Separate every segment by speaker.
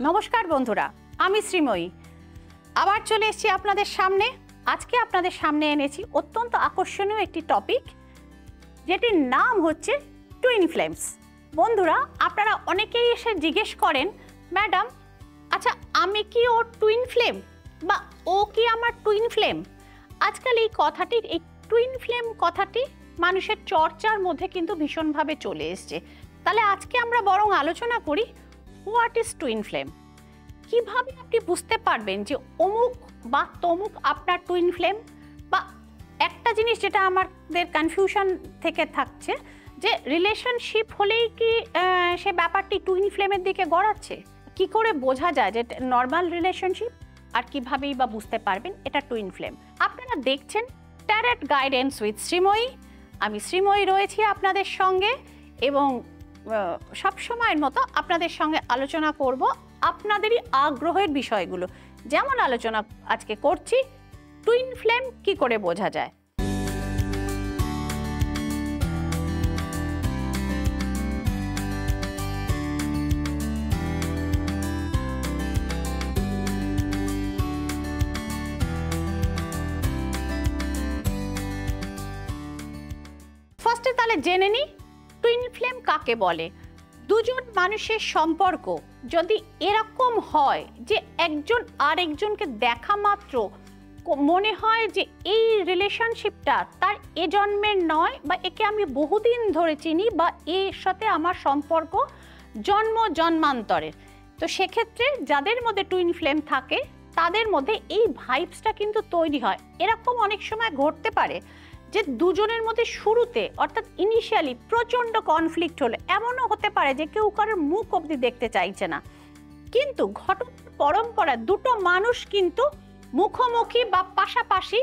Speaker 1: নমস্কার বন্ধুরা, আমি শ্রীময়ী আবার চলে এসেছি আপনাদের সামনে। আজকে আপনাদের সামনে এনেছি অত্যন্ত আকর্ষণীয় একটি টপিক, যেটির নাম হচ্ছে টুইন ফ্লেমস। বন্ধুরা, আপনারা অনেকেই এসে জিজ্ঞেস করেন, ম্যাডাম আচ্ছা আমি কি ওর টুইন ফ্লেম, বা ও কি আমার টুইন ফ্লেম? আজকাল এই কথাটির, এই টুইন ফ্লেম কথাটি মানুষের চর্চার মধ্যে কিন্তু ভীষণভাবে চলে এসছে। তাহলে আজকে আমরা বরং আলোচনা করি হোয়াট ইজ টুইন ফ্লেম। কিভাবে আপনি বুঝতে পারবেন যে অমুক বা তমুক আপনার টুইন ফ্লেম? বা একটা জিনিস যেটা আমাদের কনফিউশন থেকে থাকছে, যে রিলেশনশিপ হলেই কি সে ব্যাপারটি টুইন ফ্লেমের দিকে গড়াচ্ছে? কি করে বোঝা যায় যে নর্মাল রিলেশনশিপ, আর কিভাবেই বা বুঝতে পারবেন এটা টুইন ফ্লেম? আপনারা দেখছেন ট্যারট গাইডেন্স উইথ শ্রীময়ী। আমি শ্রীময়ী রয়েছি আপনাদের সঙ্গে, এবং সবসময়ের মতো আপনাদের সঙ্গে আলোচনা করব আপনাদেরই আগ্রহের বিষয়গুলো। যেমন আলোচনা আজকে করছি টুইন ফ্লেম কি করে বোঝা যায়। ফার্স্টে তাহলে জেনে নিই টুইন ফ্লেম কাকে বলে। দুজন মানুষের সম্পর্ক যদি এরকম হয় যে একজন আরেকজনকে দেখা মাত্র মনে হয় যে এই রিলেশনশিপটা তার এ জন্মের নয়, বা একে আমি বহুদিন ধরে চিনি, বা এর সাথে আমার সম্পর্ক জন্ম জন্মান্তরের, তো সেক্ষেত্রে যাদের মধ্যে টুইন ফ্লেম থাকে তাদের মধ্যে এই ভাইবসটা কিন্তু তৈরি হয়। এরকম অনেক সময় ঘটতে পারে যে দুজনের মধ্যে শুরুতে অর্থাৎ ইনিশিয়ালি প্রচণ্ড কনফ্লিক্ট হলে এমনও হতে পারে যে কেউ কারোর মুখ অবধি দেখতে চাইছে না, কিন্তু ঘটনার পরম্পরায় দুটো মানুষ কিন্তু মুখোমুখি বা পাশাপাশি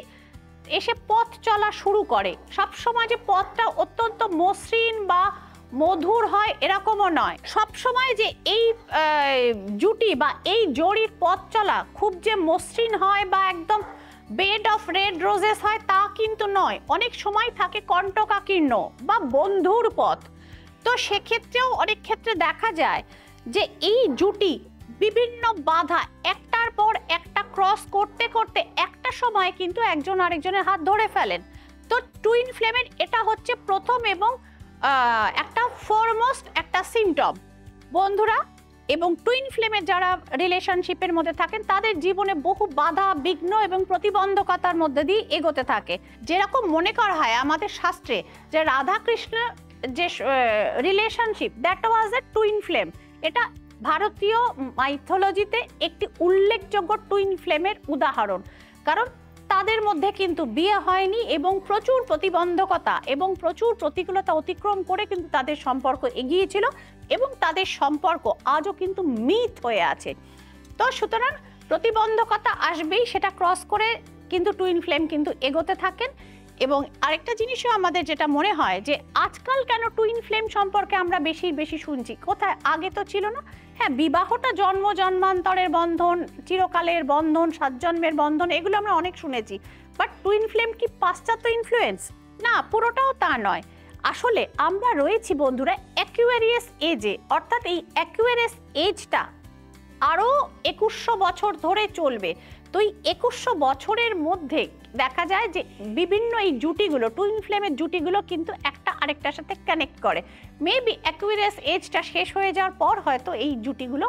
Speaker 1: এসে পথ চলা শুরু করে। সবসময় যে পথটা অত্যন্ত মসৃণ বা মধুর হয় এরকমও নয়। সবসময় যে এই জুটি বা এই জোড়ির পথ চলা খুব যে মসৃণ হয় বা একদম বেড অফ রেড রোজেস হয় তা কিন্তু নয়। অনেক সময় থাকে কণ্টকাকীর্ণ বা বন্ধুর পথ। তো সেক্ষেত্রেও অনেক ক্ষেত্রে দেখা যায় যে এই জুটি বিভিন্ন বাধা একটার পর একটা ক্রস করতে করতে একটা সময় কিন্তু একজন আরেকজনের হাত ধরে ফেলেন। তো টুইন ফ্লেমের এটা হচ্ছে প্রথম এবং একটা ফরমোস্ট একটা সিমটম বন্ধুরা। এবং টুইন ফ্লেমের যারা রিলেশনশিপের মধ্যে থাকেন তাদের জীবনে বহু বাধা বিঘ্ন এবং প্রতিবন্ধকতার মধ্যে দিয়ে এগোতে থাকে। যেরকম মনে করা হয় আমাদের শাস্ত্রে যে রাধা কৃষ্ণ যে relationship, that was A twin flame. এটা ভারতীয় মাইথোলজিতে একটি উল্লেখযোগ্য টুইন ফ্লেমের উদাহরণ, কারণ তাদের মধ্যে কিন্তু বিয়ে হয়নি এবং প্রচুর প্রতিবন্ধকতা এবং প্রচুর প্রতিকূলতা অতিক্রম করে কিন্তু তাদের সম্পর্ক এগিয়েছিল, এবং তাদের সম্পর্ক আজও কিন্তু মিথ হয়ে আছে। তো সুতরাং প্রতিবন্ধকতা আসবেই, সেটা ক্রস করে কিন্তু টুইন ফ্লেম কিন্তু এগোতে থাকেন। এবং আরেকটা জিনিসও আমাদের যেটা মনে হয় যে আজকাল কেন টুইন ফ্লেম সম্পর্কে আমরা বেশি শুনছি, কোথায় আগে তো ছিল না। হ্যাঁ, বিবাহটা জন্ম জন্মান্তরের বন্ধন, চিরকালের বন্ধন, 7 জন্মের বন্ধন, এগুলো আমরা অনেক শুনেছি। বাট টুইন ফ্লেম কি পাশ্চাত্য ইনফ্লুয়েন্স? না, পুরোটাও তা নয়। আসলে আমরা রয়েছি বন্ধুরা অ্যাকুয়ারিয়াস এজে, অর্থাৎ এই অ্যাকুয়ারিয়াস এজটা আরও 2100 বছর ধরে চলবে। তো এই 2100 বছরের মধ্যে দেখা যায় যে বিভিন্ন এই জুটিগুলো, টুইন ফ্লেমের জুটিগুলো কিন্তু একটা আরেকটার সাথে কানেক্ট করে। মেবি অ্যাকুয়ারিয়াস এজটা শেষ হয়ে যাওয়ার পর হয়তো এই জুটিগুলো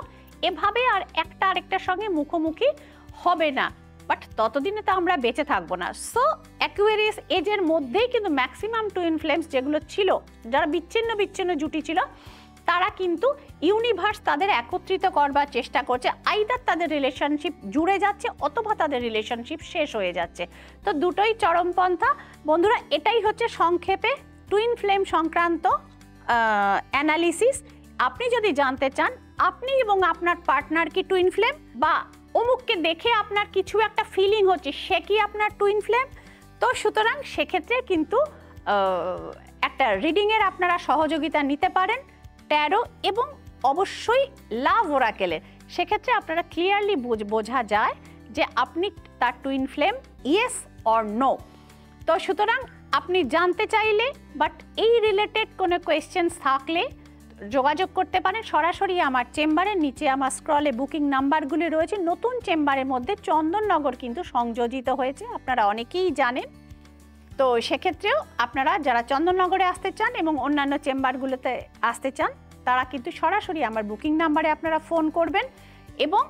Speaker 1: এভাবে আর একটা আরেকটার সঙ্গে মুখোমুখি হবে না, বাট ততদিনে তো আমরা বেঁচে থাকবো না। সো অ্যাকুয়ারিয়াস এজের মধ্যেই কিন্তু ম্যাক্সিমাম টুইন ফ্লেমস যেগুলো ছিল, যারা বিচ্ছিন্ন জুটি ছিল, তারা কিন্তু ইউনিভার্স তাদের একত্রিত করবার চেষ্টা করছে। আইদার তাদের রিলেশনশিপ জুড়ে যাচ্ছে অথবা তাদের রিলেশনশিপ শেষ হয়ে যাচ্ছে। তো দুটোই চরমপন্থা বন্ধুরা। এটাই হচ্ছে সংক্ষেপে টুইন ফ্লেম সংক্রান্ত অ্যানালিসিস। আপনি যদি জানতে চান আপনি এবং আপনার পার্টনার কি টুইন ফ্লেম, বা অমুককে দেখে আপনার কিছু একটা ফিলিং হচ্ছে সে কি আপনার টুইন ফ্লেম, তো সুতরাং সেক্ষেত্রে কিন্তু একটা রিডিংয়ের আপনারা সহযোগিতা নিতে পারেন ট্যারো এবং অবশ্যই লাভ ওরাকেলের। সেক্ষেত্রে আপনারা ক্লিয়ারলি বোঝা যায় যে আপনি তার twin flame yes or no. তো সুতরাং আপনি জানতে চাইলে বাট এই রিলেটেড কোনো কোয়েশ্চেন্স থাকলে যোগাযোগ করতে পারেন সরাসরি আমার চেম্বারের নিচে আমার স্ক্রলে বুকিং নাম্বারগুলি রয়েছে। নতুন চেম্বারের মধ্যে চন্দননগর কিন্তু সংযোজিত হয়েছে, আপনারা অনেকেই জানেন। তো সেক্ষেত্রেও আপনারা যারা চন্দননগরে আসতে চান এবং অন্যান্য চেম্বারগুলোতে আসতে চান তারা কিন্তু সরাসরি আমার বুকিং নাম্বারে আপনারা ফোন করবেন। এবং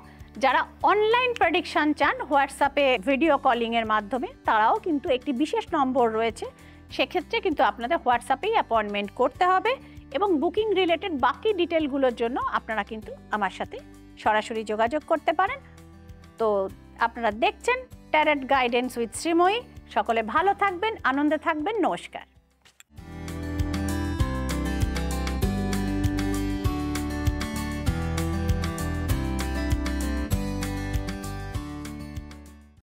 Speaker 1: যারা অনলাইন প্রেডিকশন চান হোয়াটসঅ্যাপে ভিডিও কলিংয়ের মাধ্যমে, তারাও কিন্তু একটি বিশেষ নম্বর রয়েছে, সেক্ষেত্রে কিন্তু আপনাদের হোয়াটসঅ্যাপেই অ্যাপয়েন্টমেন্ট করতে হবে। এবং বুকিং রিলেটেড বাকি ডিটেলগুলোর জন্য আপনারা কিন্তু আমার সাথে সরাসরি যোগাযোগ করতে পারেন। তো আপনারা দেখছেন ট্যারট গাইডেন্স উইথ শ্রীময়ী। সকলে ভালো থাকবেন, আনন্দে থাকবেন। নমস্কার।